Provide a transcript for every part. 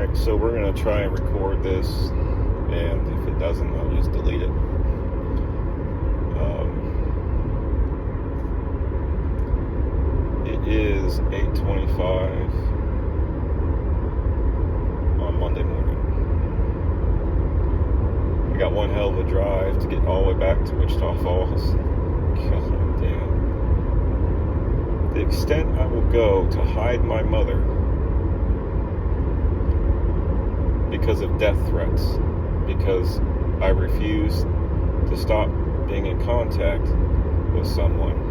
Alright, so we're going to try and record this, and if it doesn't, I'll just delete it. It is 8:25 on Monday morning. We got one hell of a drive to get all the way back to Wichita Falls. God damn. The extent I will go to hide my mother because of death threats, because I refuse to stop being in contact with someone.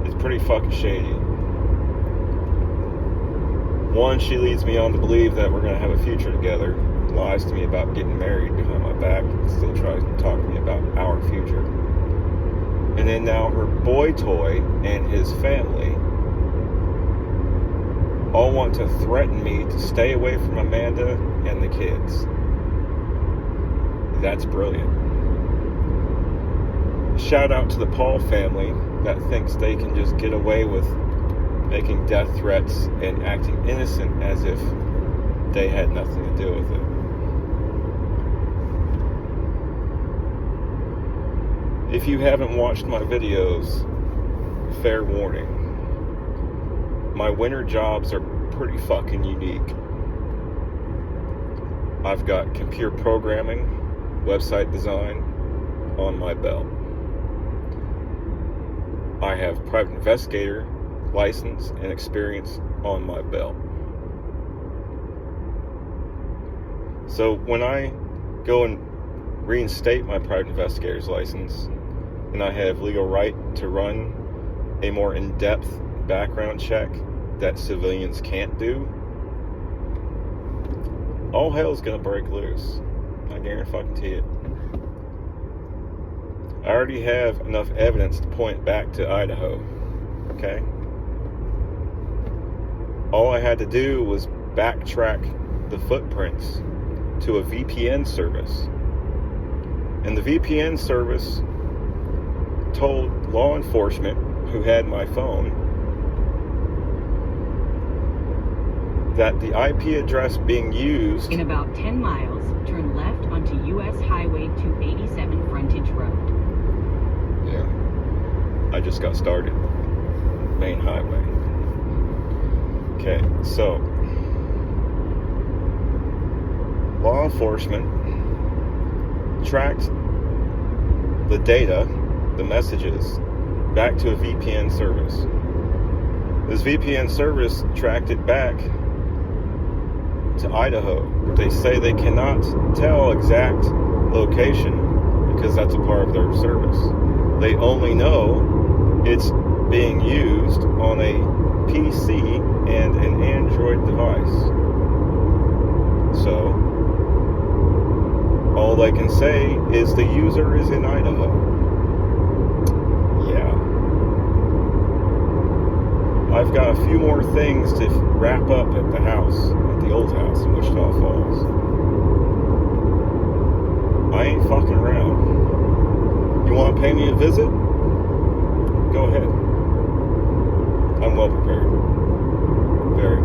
It's pretty fucking shady. One, she leads me on to believe that we're going to have a future together, lies to me about getting married behind my back, and still tries to talk to me about our future. And then now her boy toy and his family all want to threaten me to stay away from Amanda and the kids. That's brilliant. Shout out to the Paul family that thinks they can just get away with making death threats and acting innocent as if they had nothing to do with it. If you haven't watched my videos, fair warning. My winter jobs are pretty fucking unique. I've got computer programming, website design on my belt. I have private investigator license and experience on my belt. So when I go and reinstate my private investigator's license, and I have legal right to run a more in-depth background check that civilians can't do, all hell's gonna break loose. I guarantee it. I already have enough evidence to point back to Idaho, okay? All I had to do was backtrack the footprints to a VPN service. And the VPN service told law enforcement who had my phone that the IP address being used... In about 10 miles, turn left onto US Highway 287 Frontage Road. Yeah. I just got started. Main highway. Okay, so law enforcement tracked the data, the messages, back to a VPN service. This VPN service tracked it back to Idaho. They say they cannot tell exact location because that's a part of their service. They only know it's being used on a PC and an Android device. So all they can say is the user is in Idaho. Yeah. I've got a few more things to wrap up at the house, at the old house in Wichita Falls. I ain't fucking around. You want to pay me a visit? Go ahead. I'm well prepared. Very.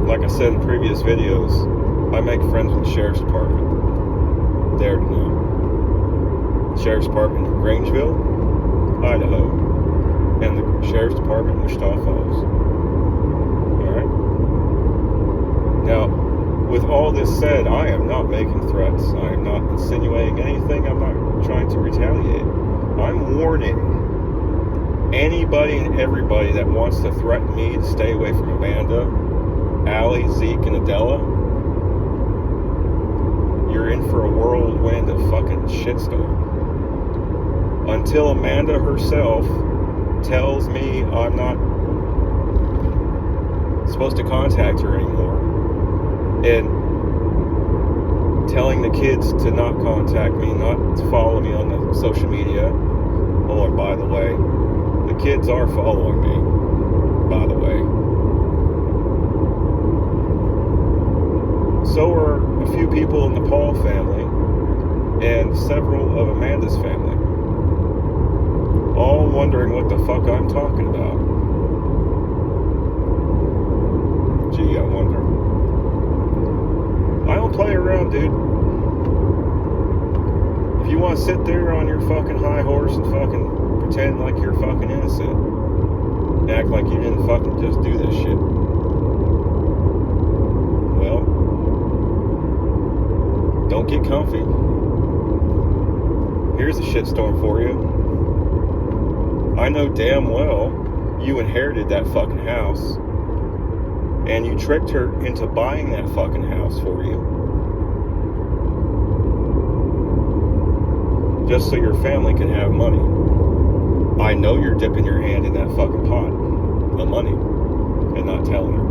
Like I said in previous videos, I make friends with the Sheriff's Department. There to know. Sheriff's Department in Grangeville, Idaho, and the Sheriff's Department in Wichita Falls. Alright? Now, with all this said, I am not making threats. I am not insinuating anything. I'm not trying to retaliate. I'm warning anybody and everybody that wants to threaten me to stay away from Amanda, Allie, Zeke, and Adela. You're in for a whirlwind of fucking shitstorm. Until Amanda herself tells me I'm not supposed to contact her anymore, and telling the kids to not contact me, not to follow me on the social media. Oh, and by the way, the kids are following me, by the way. So are a few people in the Paul family and several of Amanda's family. All wondering what the fuck I'm talking about. Gee, I wonder. I don't play around, dude. If you want to sit there on your fucking high horse and fucking pretend like you're fucking innocent, act like you didn't fucking just do this shit, well, don't get comfy. Here's a shitstorm for you. I know damn well you inherited that fucking house, and you tricked her into buying that fucking house for you, just so your family can have money. I know you're dipping your hand in that fucking pot of money and not telling her.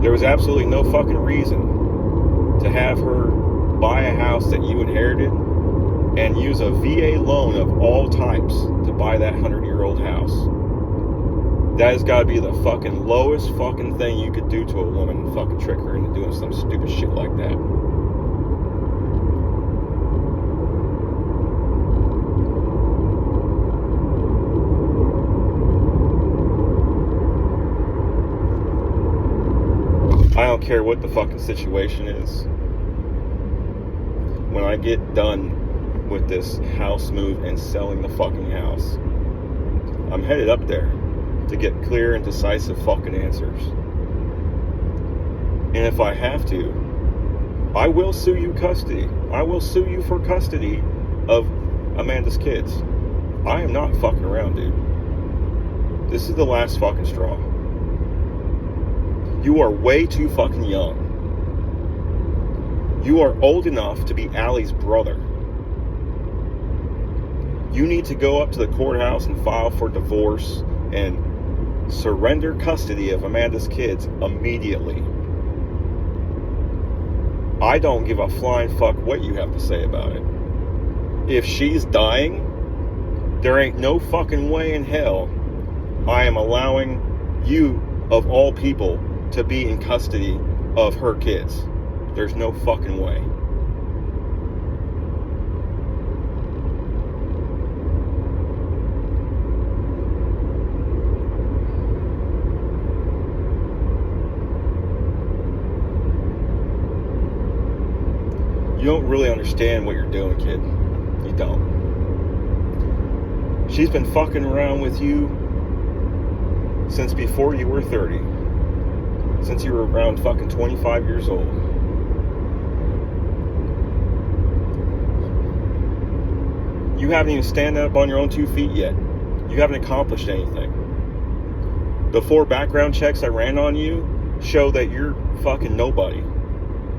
There was absolutely no fucking reason to have her buy a house that you inherited and use a VA loan of all types to buy that 100-year-old house. That has got to be the fucking lowest fucking thing you could do to a woman and fucking trick her into doing some stupid shit like that. I don't care what the fucking situation is. When I get done with this house move and selling the fucking house, I'm headed up there to get clear and decisive fucking answers. And if I have to, I will sue you custody. I will sue you for custody of Amanda's kids. I am not fucking around, dude. This is the last fucking straw. You are way too fucking young. You are old enough to be Allie's brother. You need to go up to the courthouse and file for divorce and surrender custody of Amanda's kids immediately. I don't give a flying fuck what you have to say about it. If she's dying, there ain't no fucking way in hell I am allowing you, of all people, to be in custody of her kids. There's no fucking way. You don't really understand what you're doing, kid. You don't. She's been fucking around with you since before you were 30. Since you were around fucking 25 years old. You haven't even stand up on your own 2 feet yet. You haven't accomplished anything. The 4 background checks I ran on you show that you're fucking nobody.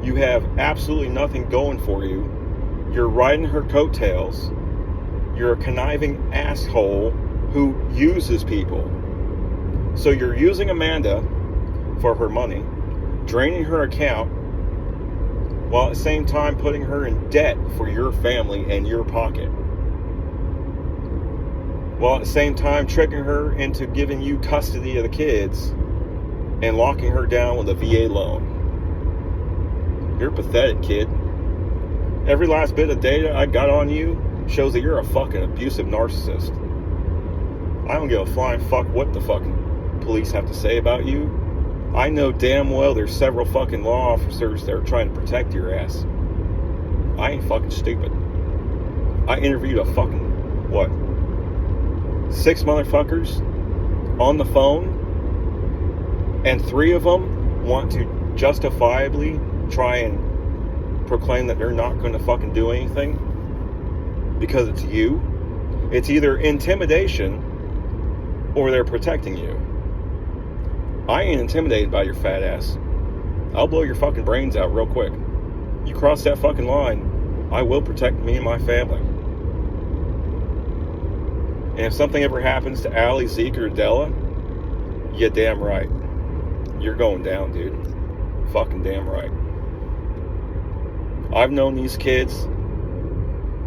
You have absolutely nothing going for you. You're riding her coattails. You're a conniving asshole who uses people. So you're using Amanda for her money, draining her account, while at the same time putting her in debt for your family and your pocket. While at the same time tricking her into giving you custody of the kids and locking her down with a VA loan. You're pathetic, kid. Every last bit of data I got on you shows that you're a fucking abusive narcissist. I don't give a flying fuck what the fucking police have to say about you. I know damn well there's several fucking law officers that are trying to protect your ass. I ain't fucking stupid. I interviewed a fucking, 6 motherfuckers on the phone, and 3 of them want to justifiably try and proclaim that they're not going to fucking do anything because it's you. It's either intimidation or they're protecting you. I ain't intimidated by your fat ass. I'll blow your fucking brains out real quick. You cross that fucking line, I will protect me and my family. And if something ever happens to Allie, Zeke, or Della, you damn right. You're going down, dude. Fucking damn right. I've known these kids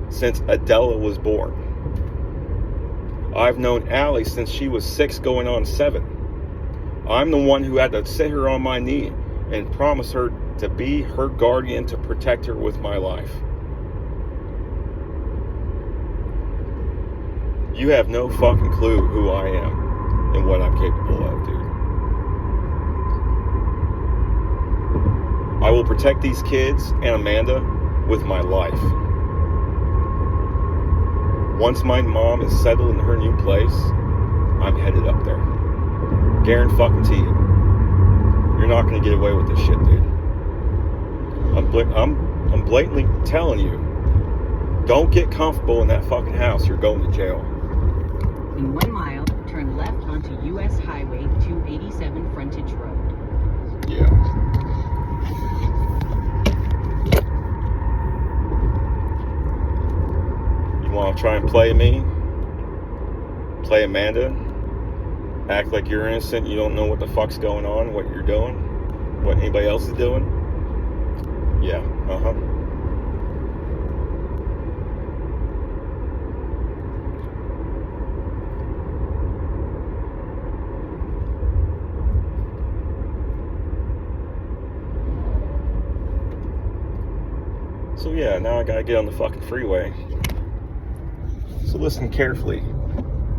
since Adela was born. I've known Allie since she was 6 going on 7. I'm the one who had to sit her on my knee and promise her to be her guardian to protect her with my life. You have no fucking clue who I am and what I'm capable of, dude. I will protect these kids and Amanda with my life. Once my mom is settled in her new place, I'm headed up there. Guarantee you. You're not going to get away with this shit, dude. I'm blatantly telling you, don't get comfortable in that fucking house. You're going to jail. In 1 mile, turn left onto US Highway 287 Frontage Road. Yeah. You want to try and play me? Play Amanda? Act like you're innocent, you don't know what the fuck's going on, what you're doing, what anybody else is doing? Yeah, So yeah, now I gotta get on the fucking freeway. So listen carefully,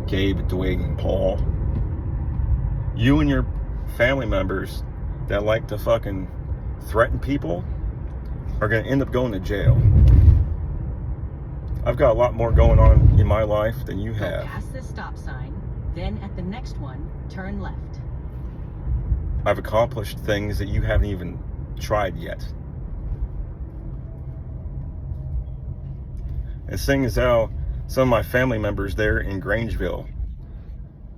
Gabe, Dwayne, and Paul. You and your family members that like to fucking threaten people are going to end up going to jail. I've got a lot more going on in my life than you have. Go past the stop sign, then at the next one, turn left. I've accomplished things that you haven't even tried yet. And seeing as how some of my family members there in Grangeville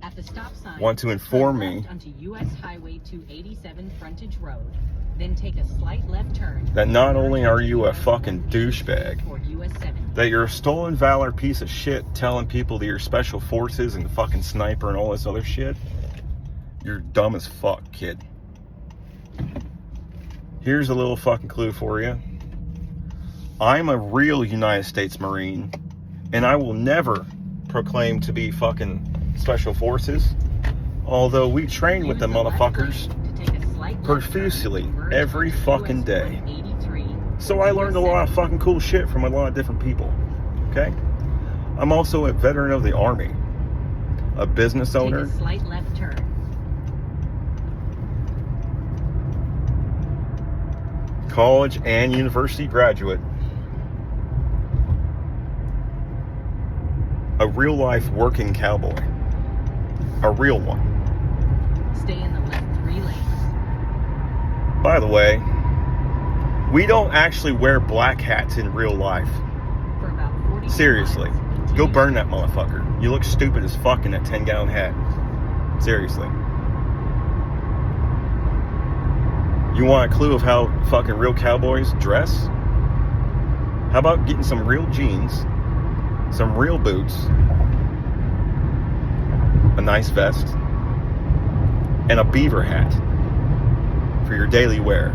at the stop sign, want to inform me left onto US Highway 287 Frontage Road, then take a slight left turn. That not only are you a fucking douchebag, US 70. that you're a stolen valor piece of shit telling people that you're special forces and fucking sniper and all this other shit, you're dumb as fuck, kid. Here's a little fucking clue for you. I'm a real United States Marine, and I will never proclaim to be fucking special forces, although we train with the motherfuckers profusely every fucking day. So I learned a lot of fucking cool shit from a lot of different people, okay? I'm also a veteran of the Army, a business owner, take a slight left turn. college and university graduate, a real life working cowboy, a real one. Stay in the left 3 lanes. By the way, we don't actually wear black hats in real life. For about 40 Seriously. miles, Go burn that motherfucker. You look stupid as fuck in that 10-gallon hat. Seriously. You want a clue of how fucking real cowboys dress? How about getting some real jeans, some real boots, a nice vest, and a beaver hat for your daily wear,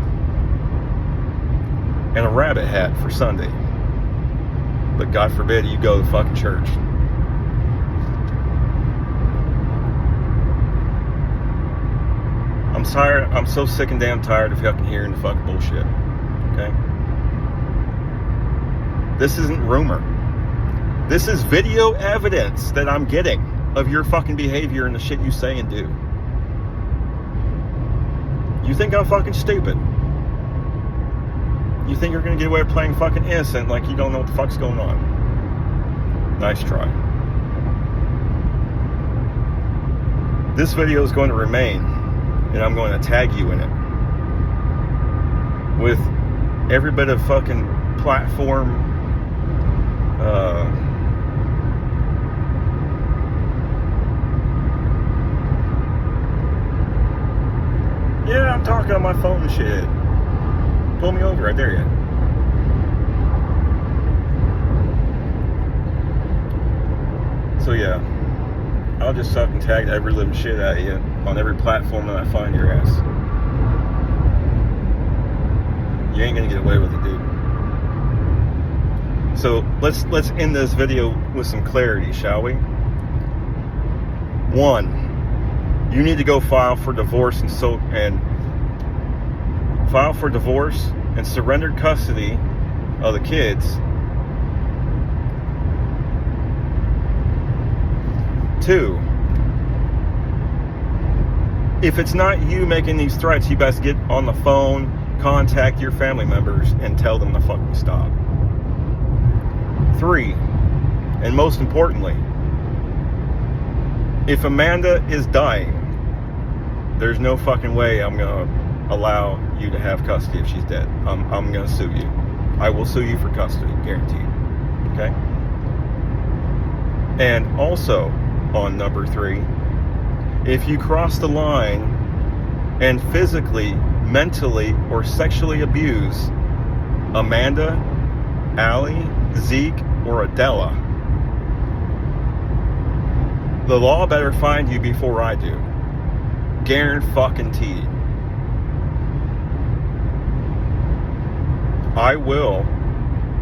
and a rabbit hat for Sunday. But God forbid you go to fucking church. I'm tired. I'm so sick and damn tired of fucking hearing the fucking bullshit. Okay? This isn't rumor. This is video evidence that I'm getting of your fucking behavior and the shit you say and do. You think I'm fucking stupid? You think you're gonna get away with playing fucking innocent like you don't know what the fuck's going on? Nice try. This video is going to remain, and I'm going to tag you in it with every bit of fucking platform yeah, I'm talking on my phone and shit. Pull me over, I dare you. So yeah, I'll just fucking tag every living shit out of you on every platform that I find your ass. You ain't gonna get away with it, dude. So let's end this video with some clarity, shall we? 1, you need to go file for divorce and surrender custody of the kids 2, if it's not you making these threats, you best get on the phone, contact your family members, and tell them to fucking stop. 3, and most importantly, if Amanda is dying, there's no fucking way I'm gonna allow you to have custody if she's dead. I'm gonna sue you. I will sue you for custody, guaranteed. Okay? And also, on number 3, if you cross the line and physically, mentally, or sexually abuse Amanda, Allie, Zeke, or Adela, the law better find you before I do. Guaranteed. I will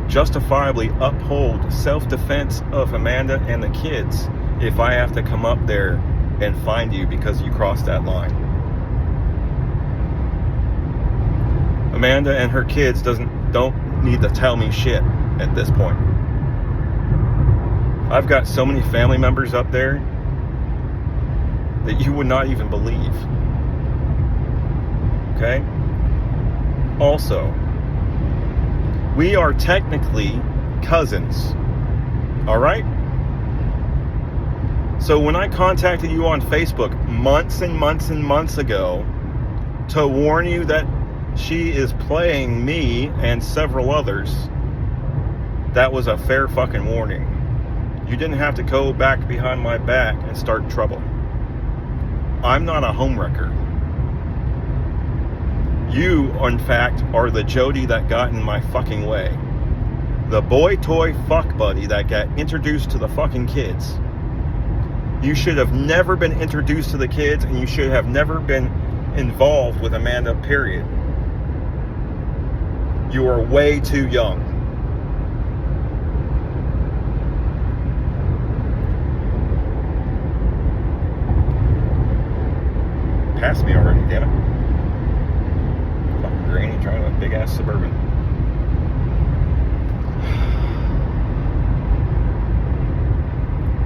justifiably uphold self-defense of Amanda and the kids if I have to come up there and find you because you crossed that line. Amanda and her kids don't need to tell me shit at this point. I've got so many family members up there that you would not even believe. Okay? Also, we are technically cousins. Alright? So when I contacted you on Facebook months and months and months ago to warn you that she is playing me and several others, that was a fair fucking warning. You didn't have to go back behind my back and start trouble. I'm not a homewrecker. You, in fact, are the Jody that got in my fucking way. The boy toy fuck buddy that got introduced to the fucking kids. You should have never been introduced to the kids, and you should have never been involved with Amanda, period. You are way too young. Pass me already, damn it. Fucking granny driving a big ass Suburban.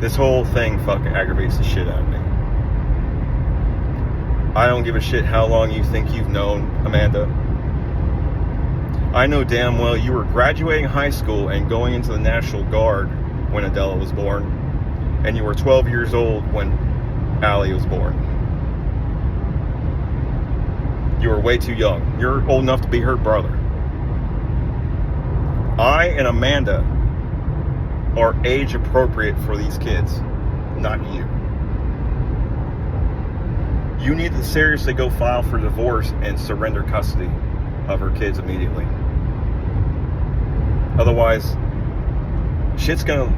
This whole thing fucking aggravates the shit out of me. I don't give a shit how long you think you've known Amanda. I know damn well you were graduating high school and going into the National Guard when Adela was born, and you were 12 years old when Allie was born. You were way too young. You're old enough to be her brother. I and Amanda are age appropriate for these kids, not you. You need to seriously go file for divorce and surrender custody of her kids immediately. Otherwise, shit's gonna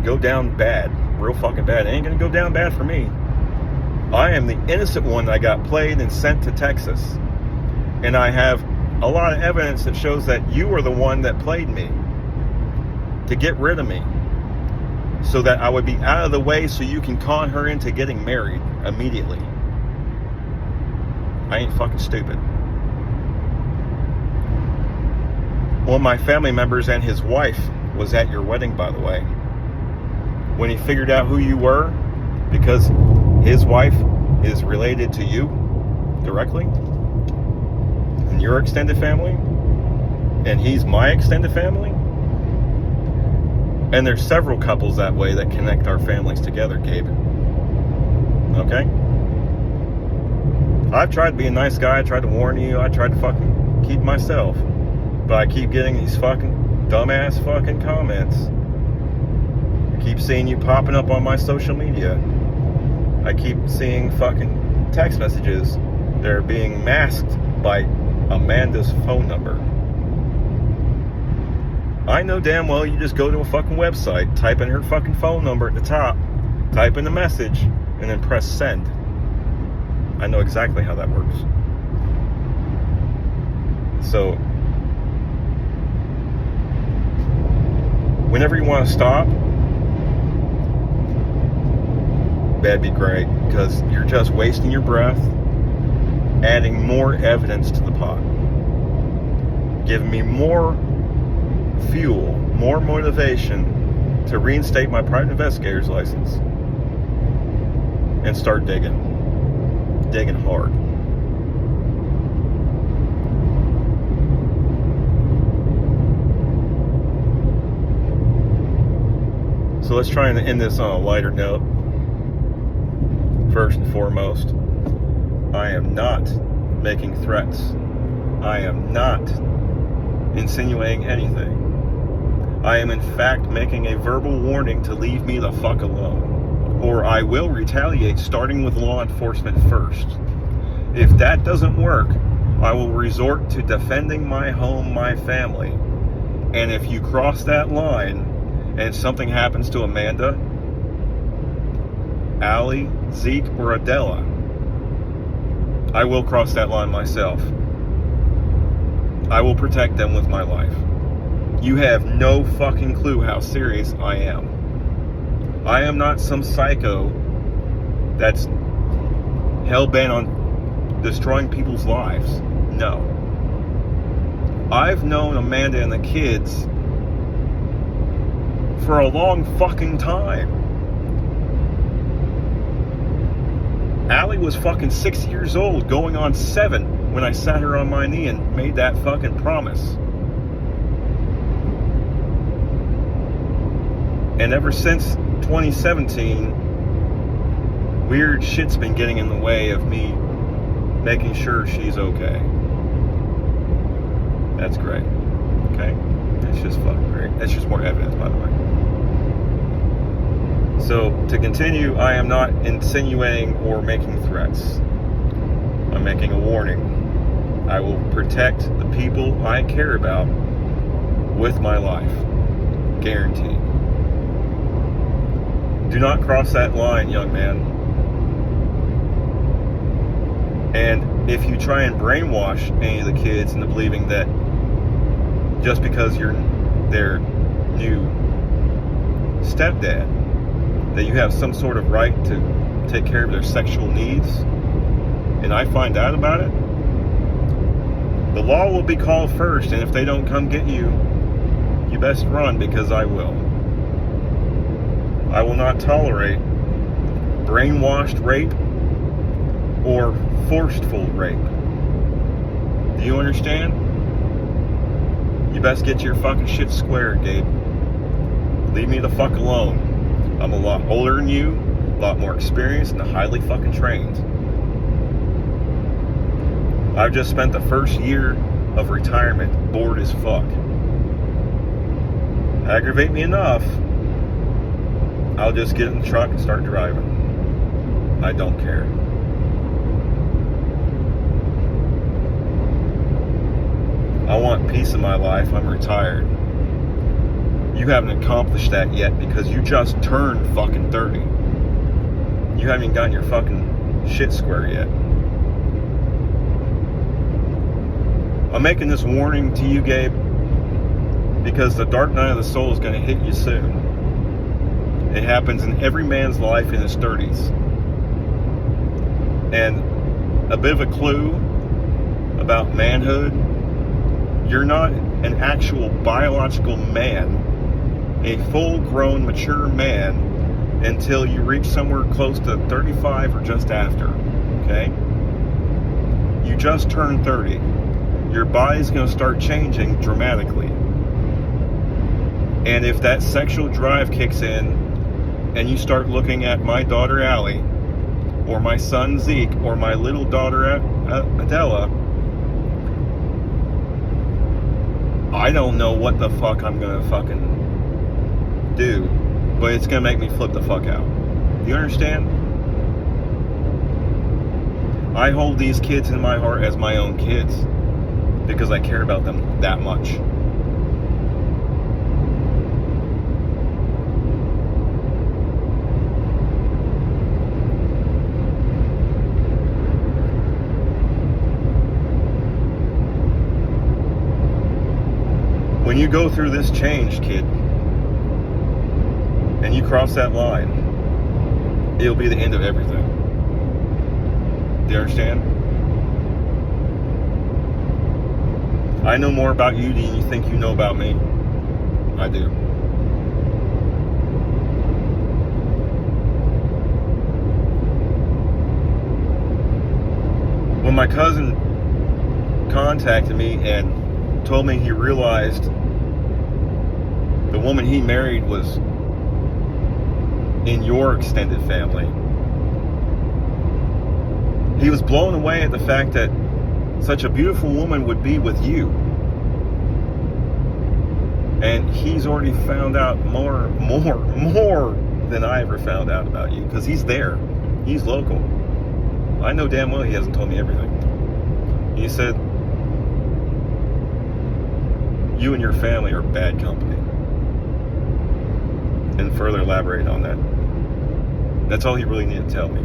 go down bad, real fucking bad. It ain't gonna go down bad for me. I am the innocent one that got played and sent to Texas. And I have a lot of evidence that shows that you were the one that played me to get rid of me, so that I would be out of the way so you can con her into getting married immediately. I ain't fucking stupid. One of my family members and his wife was at your wedding, by the way. When he figured out who you were, because his wife is related to you directly, and your extended family, and he's my extended family, and there's several couples that way that connect our families together, Gabe. Okay? I've tried to be a nice guy, I tried to warn you, I tried to fucking keep myself, but I keep getting these fucking dumbass fucking comments. I keep seeing you popping up on my social media. I keep seeing fucking text messages that are being masked by Amanda's phone number. I know damn well you just go to a fucking website, type in her fucking phone number at the top, type in the message, and then press send. I know exactly how that works. So, whenever you want to stop, that'd be great, because you're just wasting your breath, adding more evidence to the pot, giving me more fuel, more motivation to reinstate my private investigator's license. and start digging. Digging hard. So let's try and end this on a lighter note. First and foremost, I am not making threats. I am not insinuating anything. I am in fact making a verbal warning to leave me the fuck alone, or I will retaliate, starting with law enforcement first. If that doesn't work, I will resort to defending my home, my family. And if you cross that line and something happens to Amanda, Allie, Zeke, or Adela, I will cross that line myself. I will protect them with my life. You have no fucking clue how serious I am. I am not some psycho that's hell-bent on destroying people's lives. No. I've known Amanda and the kids for a long fucking time. Allie was fucking 6 years old, going on 7, when I sat her on my knee and made that fucking promise. And ever since 2017, weird shit's been getting in the way of me making sure she's okay. That's great. Okay? That's just fucking great. That's just more evidence, by the way. So, to continue, I am not insinuating or making threats. I'm making a warning. I will protect the people I care about with my life. Guaranteed. Do not cross that line, young man. And if you try and brainwash any of the kids into believing that just because you're their new stepdad, that you have some sort of right to take care of their sexual needs, and I find out about it, the law will be called first, and if they don't come get you, you best run, because I will. I will not tolerate brainwashed rape or forceful rape. Do you understand? You best get your fucking shit square, Gabe. Leave me the fuck alone. I'm a lot older than you, a lot more experienced, and highly fucking trained. I've just spent the first year of retirement bored as fuck. Aggravate me enough, I'll just get in the truck and start driving. I don't care. I want peace in my life. I'm retired. You haven't accomplished that yet because you just turned fucking 30. You haven't even gotten your fucking shit square yet. I'm making this warning to you, Gabe, because the dark night of the soul is going to hit you soon. It happens in every man's life in his 30s. And a bit of a clue about manhood: you're not an actual biological man, a full-grown, mature man, until you reach somewhere close to 35 or just after, okay? You just turned 30. Your body's going to start changing dramatically. And if that sexual drive kicks in, and you start looking at my daughter Allie, or my son Zeke, or my little daughter Adela, I don't know what the fuck I'm going to fucking do, but it's gonna make me flip the fuck out. Do you understand? I hold these kids in my heart as my own kids because I care about them that much. When you go through this change, kid, and you cross that line, it'll be the end of everything. Do you understand? I know more about you than you think you know about me. I do. my cousin contacted me and told me he realized the woman he married was in your extended family. He was blown away at the fact that such a beautiful woman would be with you. And he's already found out more than I ever found out about you, because he's there. He's local. I know damn well he hasn't told me everything. He said, you and your family are bad company. And further elaborate on that. That's all he really needed to tell me.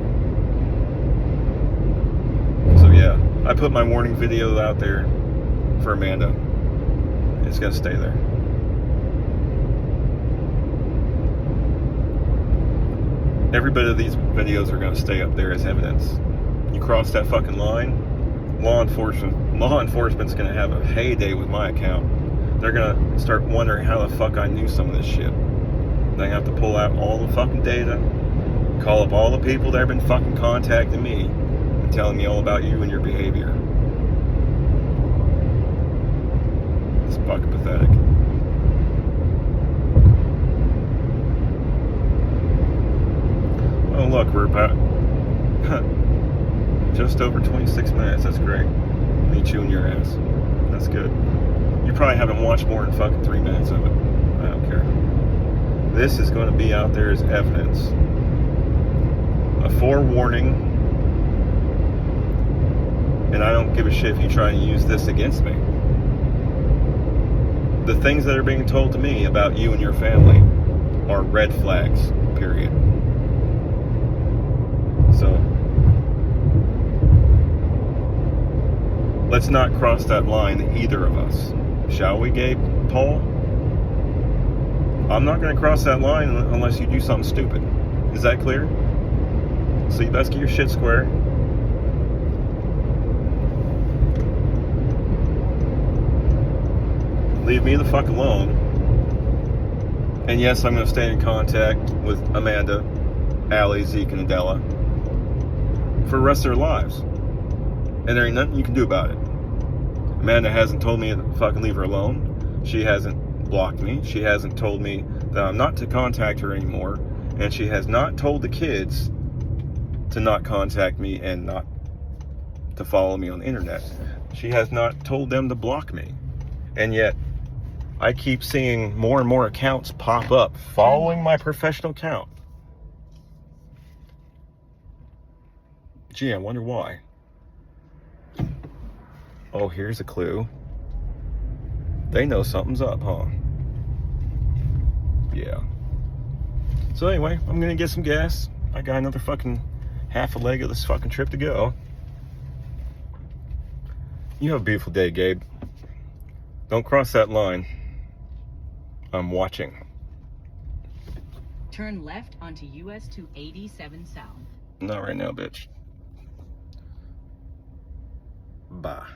So yeah, I put my warning video out there for Amanda. It's gonna stay there. Every bit of these videos are gonna stay up there as evidence. You cross that fucking line, law enforcement's gonna have a heyday with my account. They're gonna start wondering how the fuck I knew some of this shit. They have to pull out all the fucking data, call up all the people that have been fucking contacting me and telling me all about you and your behavior. It's fucking pathetic. Oh look, we're about just over 26 minutes. That's great. Me chewing your ass. That's good. You probably haven't watched more than fucking 3 minutes of it. I don't care. This is going to be out there as evidence. A forewarning. And I don't give a shit if you try and use this against me. The things that are being told to me about you and your family are red flags, period. So, let's not cross that line, either of us. Shall we, Gabe? Paul? I'm not going to cross that line unless you do something stupid. Is that clear? So you best get your shit square. Leave me the fuck alone. And yes, I'm going to stay in contact with Amanda, Allie, Zeke, and Adela for the rest of their lives. And there ain't nothing you can do about it. Amanda hasn't told me to fucking leave her alone. She hasn't blocked me. She hasn't told me that I'm not to contact her anymore. And she has not told the kids to not contact me and not to follow me on the internet. She has not told them to block me. And yet, I keep seeing more and more accounts pop up following my professional account. Gee, I wonder why. Oh, here's a clue. They know something's up, huh? Yeah. So anyway, I'm gonna get some gas. I got another fucking half a leg of this fucking trip to go. You have a beautiful day, Gabe. Don't cross that line. I'm watching. Turn left onto US 287 South. Not right now, bitch. Bye.